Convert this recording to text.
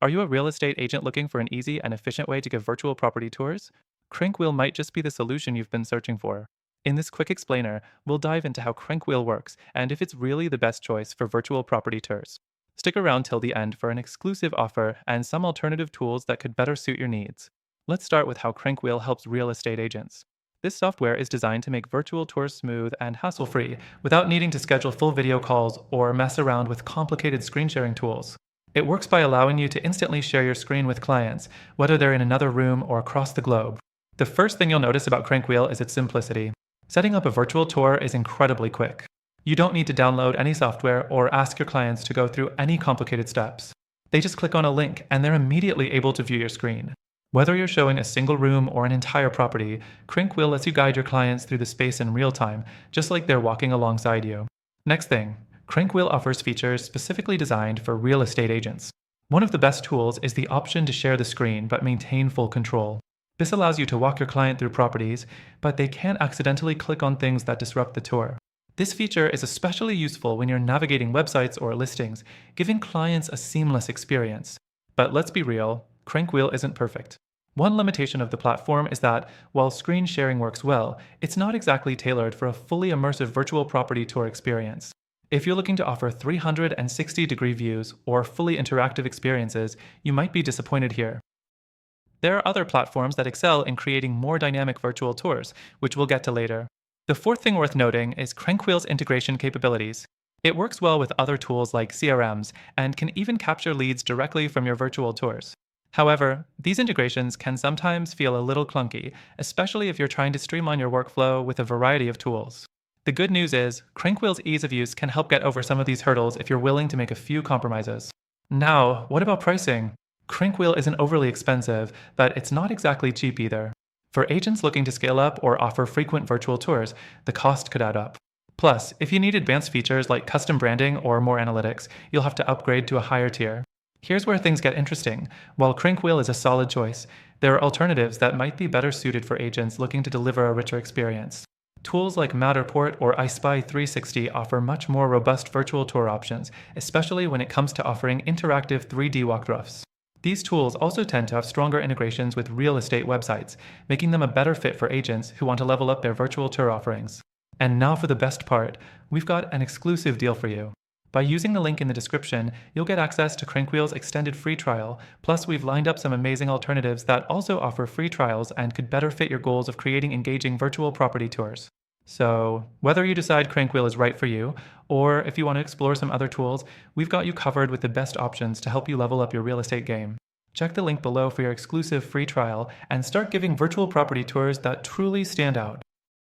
Are you a real estate agent looking for an easy and efficient way to give virtual property tours? CrankWheel might just be the solution you've been searching for. In this quick explainer, we'll dive into how CrankWheel works and if it's really the best choice for virtual property tours. Stick around till the end for an exclusive offer and some alternative tools that could better suit your needs. Let's start with how CrankWheel helps real estate agents. This software is designed to make virtual tours smooth and hassle-free without needing to schedule full video calls or mess around with complicated screen sharing tools. It works by allowing you to instantly share your screen with clients, whether they're in another room or across the globe. The first thing you'll notice about CrankWheel is its simplicity. Setting up a virtual tour is incredibly quick. You don't need to download any software or ask your clients to go through any complicated steps. They just click on a link and they're immediately able to view your screen. Whether you're showing a single room or an entire property, CrankWheel lets you guide your clients through the space in real time, just like they're walking alongside you. Next thing, CrankWheel offers features specifically designed for real estate agents. One of the best tools is the option to share the screen but maintain full control. This allows you to walk your client through properties, but they can't accidentally click on things that disrupt the tour. This feature is especially useful when you're navigating websites or listings, giving clients a seamless experience. But let's be real, CrankWheel isn't perfect. One limitation of the platform is that, while screen sharing works well, it's not exactly tailored for a fully immersive virtual property tour experience. If you're looking to offer 360-degree views or fully interactive experiences, you might be disappointed here. There are other platforms that excel in creating more dynamic virtual tours, which we'll get to later. The fourth thing worth noting is CrankWheel's integration capabilities. It works well with other tools like CRMs and can even capture leads directly from your virtual tours. However, these integrations can sometimes feel a little clunky, especially if you're trying to streamline your workflow with a variety of tools. The good news is, CrankWheel's ease of use can help get over some of these hurdles if you're willing to make a few compromises. Now, what about pricing? CrankWheel isn't overly expensive, but it's not exactly cheap either. For agents looking to scale up or offer frequent virtual tours, the cost could add up. Plus, if you need advanced features like custom branding or more analytics, you'll have to upgrade to a higher tier. Here's where things get interesting. While CrankWheel is a solid choice, there are alternatives that might be better suited for agents looking to deliver a richer experience. Tools like Matterport or iSpy 360 offer much more robust virtual tour options, especially when it comes to offering interactive 3D walkthroughs. These tools also tend to have stronger integrations with real estate websites, making them a better fit for agents who want to level up their virtual tour offerings. And now for the best part, we've got an exclusive deal for you. By using the link in the description, you'll get access to CrankWheel's extended free trial, plus we've lined up some amazing alternatives that also offer free trials and could better fit your goals of creating engaging virtual property tours. So, whether you decide CrankWheel is right for you, or if you want to explore some other tools, we've got you covered with the best options to help you level up your real estate game. Check the link below for your exclusive free trial and start giving virtual property tours that truly stand out.